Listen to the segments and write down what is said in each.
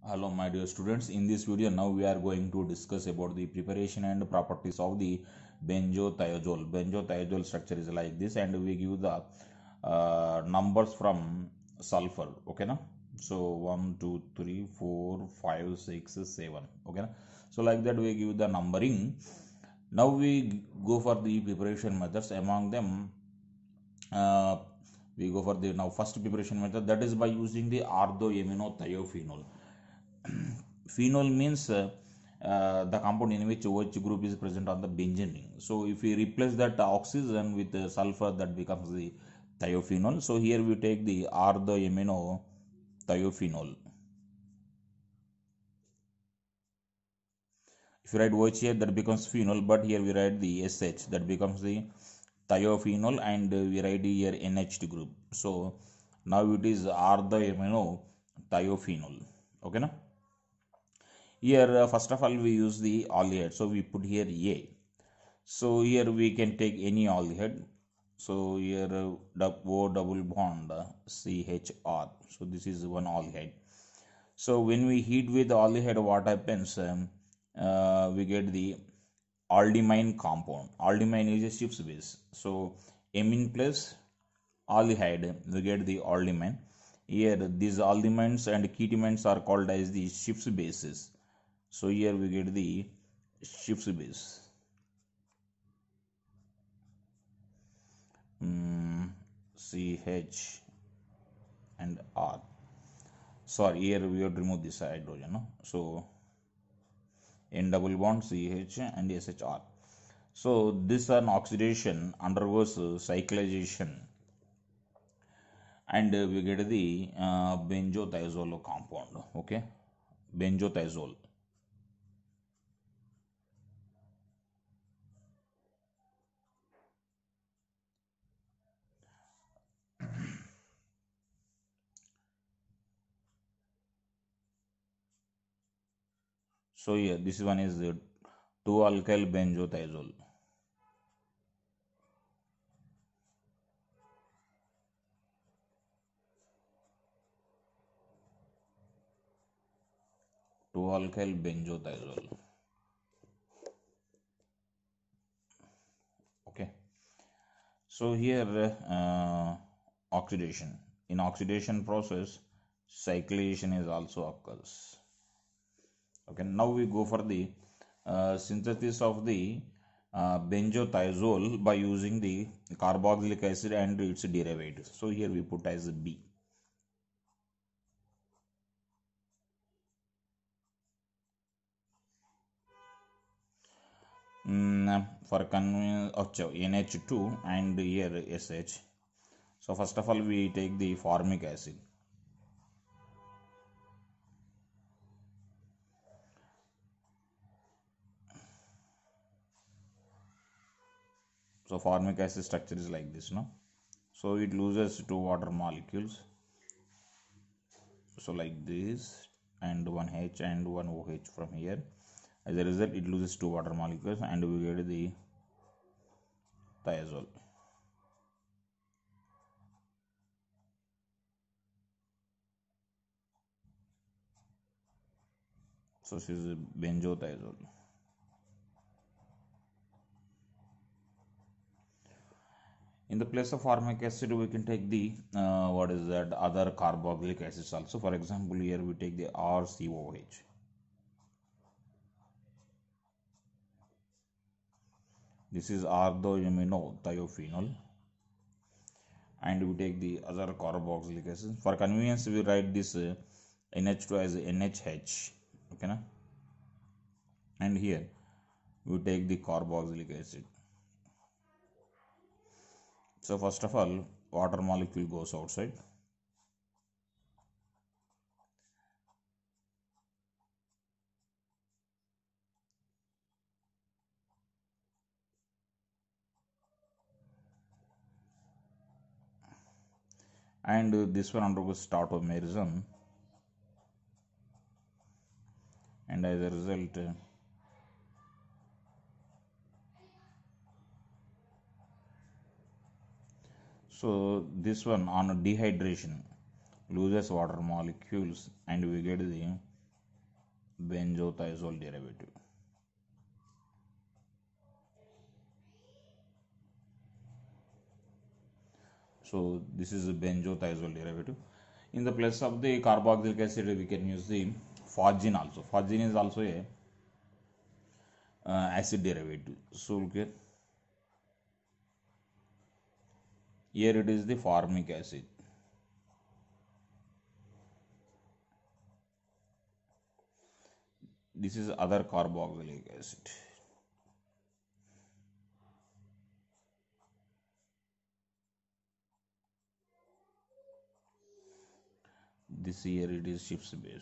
Hello my dear students, in this video now we are going to discuss about the preparation and properties of the benzothiazole. Benzothiazole structure is like this and we give the numbers from sulfur, okay na? So 1, 2, 3, 4, 5, 6, 7, okay na? So like that we give the numbering. Now we go for the preparation methods. Among them uh, we go for the now first preparation method, that is by using the orthoaminothiophene. Phenol means the compound in which OH group is present on the benzene ring. So if we replace that oxygen with sulfur, that becomes the thiophenol. So here we take the orthoaminothiophene. If you write OH here, that becomes phenol, but here we write the SH, that becomes the thiophenol, and we write here NH group. So now it is orthoaminothiophene. Okay, now? Here, first of all, we use the aldehyde. So we put here A. So here we can take any aldehyde. So here O double bond CHR. So this is one aldehyde. So when we heat with aldehyde, what happens? We get the aldimine compound. Aldimine is a Schiff's base. So amine plus aldehyde, we get the aldimine. Here these aldimines and ketimines are called as the Schiff's bases. So here we get the Schiff's base. CH and R. Sorry, here we have to remove this hydrogen. No? So N double bond CH and SHR. So this an oxidation undergoes cyclization and we get the benzothiazole compound. Okay, benzothiazole. So here this one is 2-alkyl benzothiazole. Two-alkyl benzothiazole. Okay. So here oxidation. In oxidation process, cyclization is also occurs. Okay. Now we go for the synthesis of the benzothiazole by using the carboxylic acid and its derivatives. So here we put as B. For convenience, NH2 and here SH. So first of all we take the formic acid. So formic acid structure is like this, no? So it loses two water molecules. So like this, and one H and one OH from here. As a result, it loses two water molecules and we get the thiazole. So this is benzothiazole. In the place of formic acid, we can take the what is that other carboxylic acids also. For example, here we take the RCOH. This is orthoaminothiophene, and we take the other carboxylic acid. For convenience, we write this NH2 as NHH. Okay, na? And here we take the carboxylic acid. So first of all, water molecule goes outside. And this one undergoes tautomerism, and as a result so this one on dehydration loses water molecules and we get the benzothiazole derivative. So this is a benzothiazole derivative. In the place of the carboxylic acid, we can use the phosgene also. Phosgene is also a acid derivative. So look here it is the formic acid. This is other carboxylic acid. This here it is Schiff's base.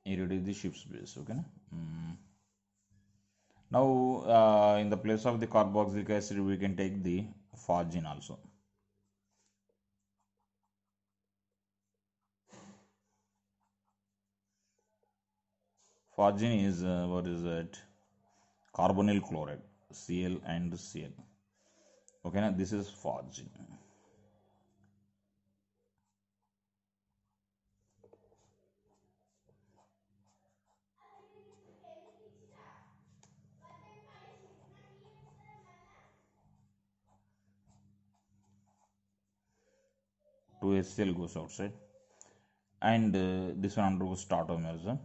Here it is the Schiff's base. Okay. Now in the place of the carboxylic acid, we can take the phosgene also. Phosgene is what is it? Carbonyl chloride, Cl and Cl. Okay, now this is phosgene. Two HCl goes outside, and this one undergoes tautomerism.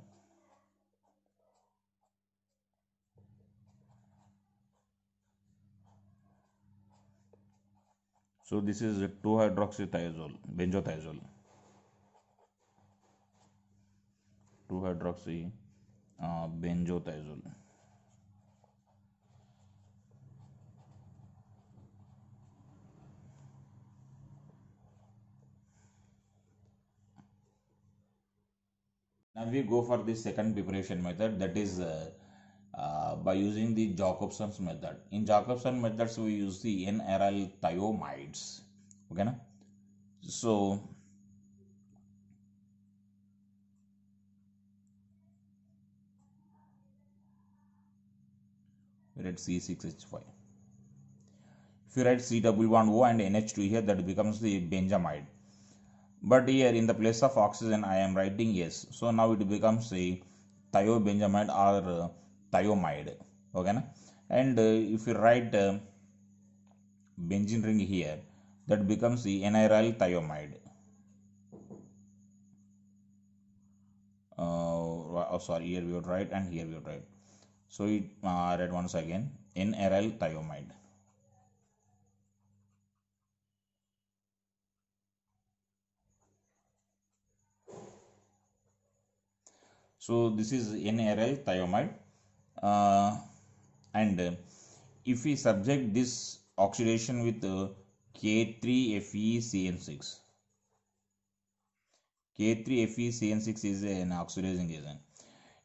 So this is 2-hydroxythiazole, benzothiazole. 2-hydroxy benzothiazole. Now we go for the second preparation method, that is by using the Jacobson's method. In Jacobson methods, we use the N-aryl thiamides. Okay, na? So we write C6H5. If you write C-double-bond-O and NH2 here, that becomes the benzamide. But here in the place of oxygen, I am writing S. So now it becomes a thiobenzamide or thiamide. Okay, na? And if you write benzene ring here, that becomes the N-aryl thiamide. Sorry, here we would write and here we would write. So it read once again, N-aryl thiamide. So this is N-aryl thiamide, and if we subject this oxidation with K3FeCN6, K3FeCN6 is an oxidizing agent.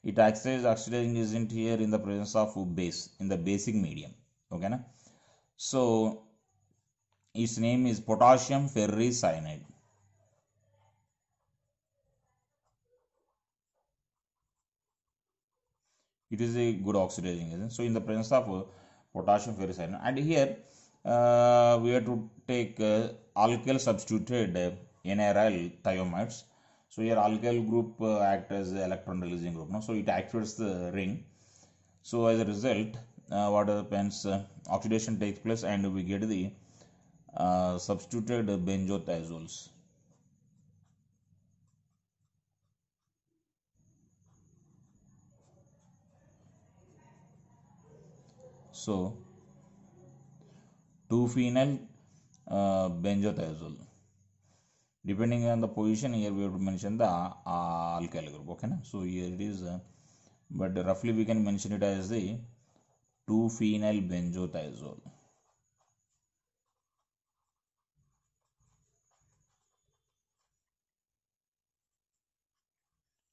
It acts as oxidizing agent here in the presence of base in the basic medium. Okay, na? So its name is potassium ferricyanide. It is a good oxidizing agent. So in the presence of potassium ferricyanide, and here we have to take alkyl substituted N-aryl thiamides. So here alkyl group act as the electron releasing group. No? So it activates the ring. So as a result, what happens? Oxidation takes place, and we get the substituted benzothiazoles. So 2-phenyl benzothiazole. Depending on the position, here we have to mention the alkyl group. Okay, na? So here it is, but roughly we can mention it as the 2-phenyl benzothiazole.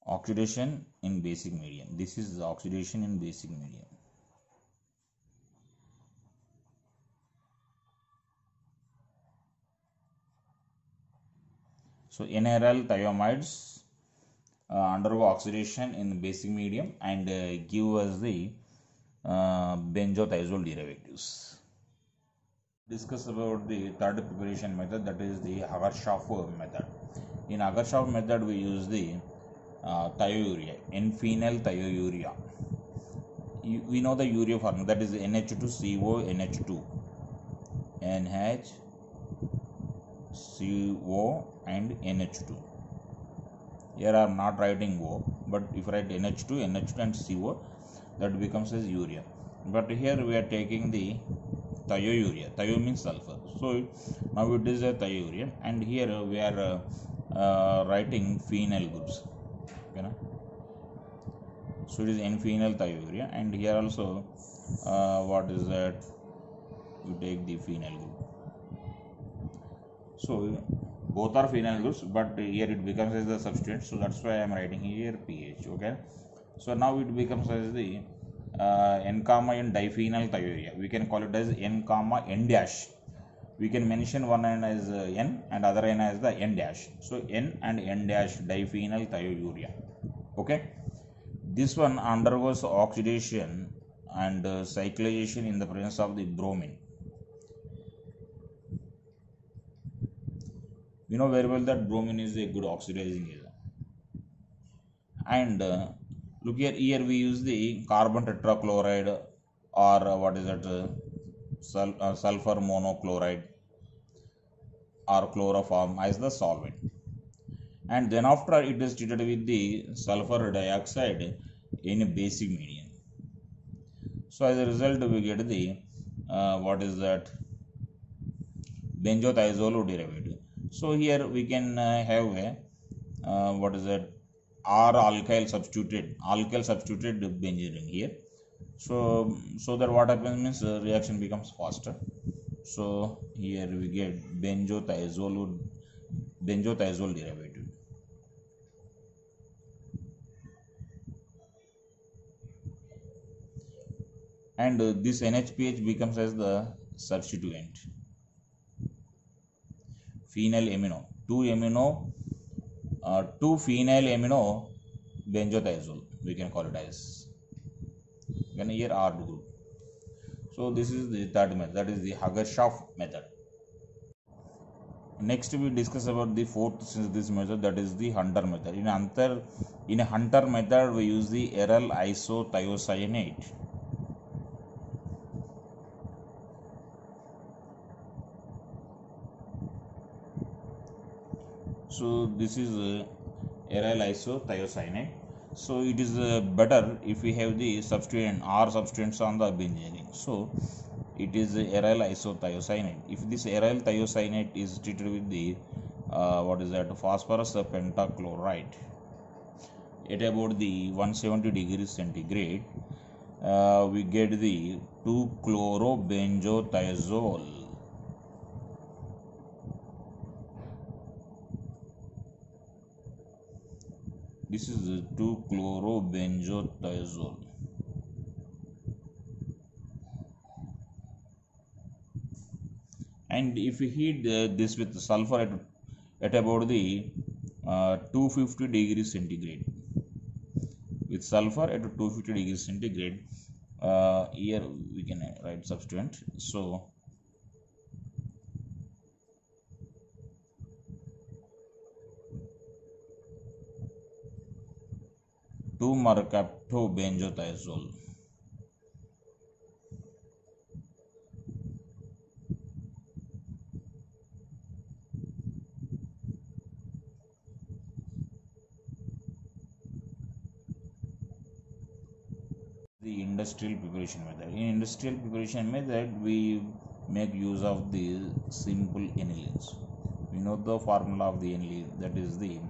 Oxidation in basic medium. This is the oxidation in basic medium. So N-aryl thiamides undergo oxidation in basic medium and give us the benzothiazole derivatives. Discuss about the third preparation method, that is the Hagershoff method. In Hagershoff method, we use the thiourea, N-phenyl thiourea. We know the urea formula, that is NH2CO NH2, NHCO and NH2. Here I am not writing O, but if I write NH2 and CO, that becomes as urea. But here we are taking the thiourea. Thio means sulfur. So now it is a thiourea, and here we are writing phenyl groups. Okay, so it is N-phenyl thiourea, and here also what is that? We take the phenyl group. So both are phenyl groups, but here it becomes as the substituent. So that's why I am writing here pH. Okay. So now it becomes as the N comma N diphenyl thiourea. We can call it as N comma N dash. We can mention one N as N and other N as the N dash. So N and N dash diphenyl thiourea. Okay. This one undergoes oxidation and cyclization in the presence of the bromine. We know very well that bromine is a good oxidizing agent. And look here we use the carbon tetrachloride, or what is that, sulfur monochloride or chloroform as the solvent. And then after it is treated with the sulfur dioxide in a basic medium. So as a result we get the what is that, benzothiazole derivative. So here we can have a what is that, R alkyl substituted benzene here. So that what happens means reaction becomes faster. So here we get benzothiazole derivative. And this NHPH becomes as the substituent. Phenyl amino, 2 phenyl amino benzothiazole, we can call it as. Then here R group. So this is the third method, that is the Hagershoff method. Next we discuss about the fourth synthesis method, that is the Hunter method. In a Hunter method we use the aryl isothiocyanate. So this is aryl isothiocyanate. So it is better if we have the substituent R substituents on the benzene. So it is aryl isothiocyanate. If this aryl thiocyanate is treated with the what is that, phosphorus pentachloride at about the 170 degrees centigrade, we get the 2-chlorobenzothiazole. This is 2-chlorobenzothiazole. And if we heat this with sulfur at about the 250 degrees centigrade, with sulfur at 250 degrees centigrade, here we can write substituent. So two mercaptobenzothiazole. The industrial preparation method. In industrial preparation method, we make use of the simple anilines. We know the formula of the aniline, that is the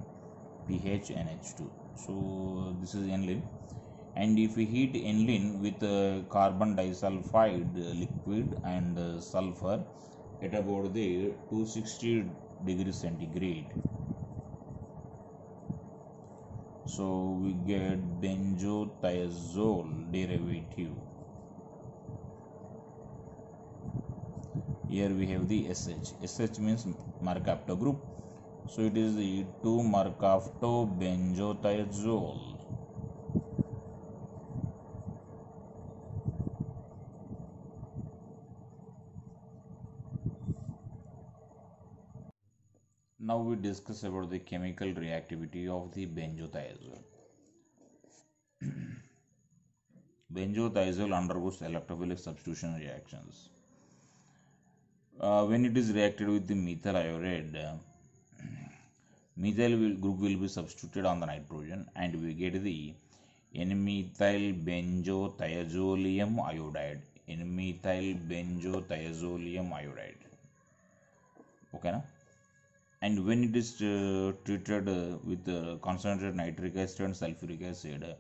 PHNH2. So this is aniline, and if we heat aniline with carbon disulfide liquid and sulfur at about the 260 degrees centigrade, so we get benzothiazole derivative. Here we have the SH. SH means mercapto group. So it is the 2-mercaptobenzothiazole. Now we discuss about the chemical reactivity of the benzothiazole. Benzothiazole undergoes electrophilic substitution reactions. When it is reacted with the methyl iodide, group will be substituted on the nitrogen and we get the N-methyl benzothiazolium iodide. N-methyl benzothiazolium iodide. Okay, na? And when it is treated with concentrated nitric acid and sulfuric acid,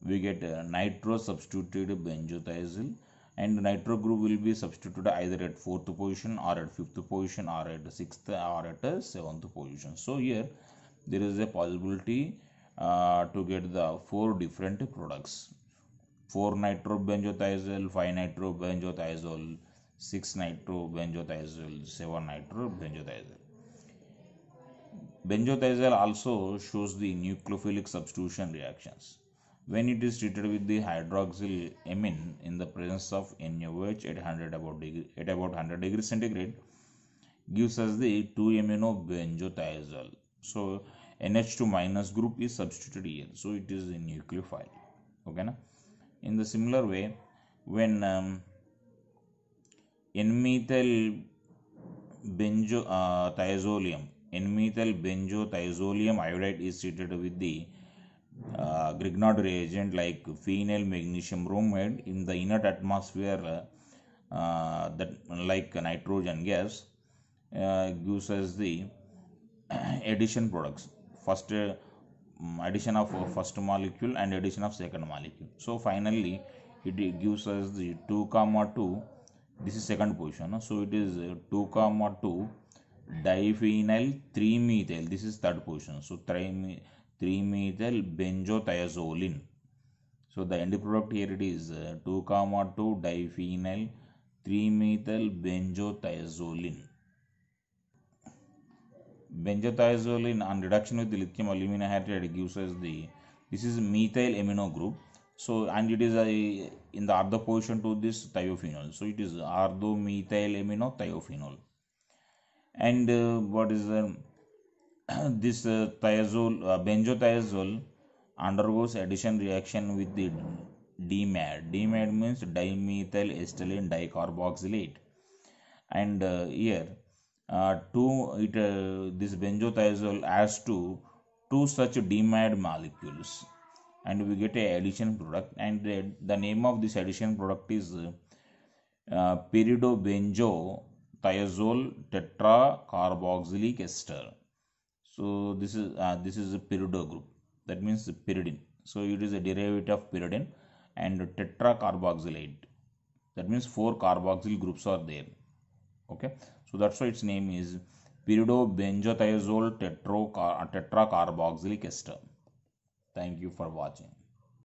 we get nitro substituted benzothiazole, and nitro group will be substituted either at 4th position or at 5th position or at 6th or at 7th position. So here there is a possibility to get the 4 different products: 4 nitro benzothiazole, 5 nitro benzothiazole, 6 nitro benzothiazole, 7 nitro benzothiazole. Benzothiazole also shows the nucleophilic substitution reactions. When it is treated with the hydroxyl amine in the presence of NaOH at about 100 degrees centigrade, gives us the 2-amino benzothiazole. So NH2 minus group is substituted here, so it is a nucleophile. Okay, na? In the similar way, when N-methyl benzothiazolium iodide is treated with the Grignard reagent like phenyl magnesium bromide in the inert atmosphere, that like nitrogen gas, gives us the addition products. First addition of first molecule and addition of second molecule. So finally it gives us the 2,2. This is second position. So it is 2,2 diphenyl 3-methyl. This is third position. So 3-methyl benzothiazolin. So the end product here it is 2,2 diphenyl 3-methyl benzothiazolin. Benzothiazolin on reduction with the lithium alumina hydride gives us this is methyl amino group. So and it is in the ortho position to this thiophenol. So it is ortho-methyl amino thiophenol. And what is this benzothiazole undergoes addition reaction with the DMAD. DMAD means dimethyl acetylene dicarboxylate. And here this benzothiazole adds to 2 such DMAD molecules, and we get a addition product, and the name of this addition product is pyridobenzothiazole tetracarboxylic ester. So this is a pyrido group, that means pyridine. So it is a derivative of pyridine, and tetracarboxylate, that means 4 carboxyl groups are there. Okay, so that's why its name is pyridobenzothiazole tetracarboxylic ester. Thank you for watching.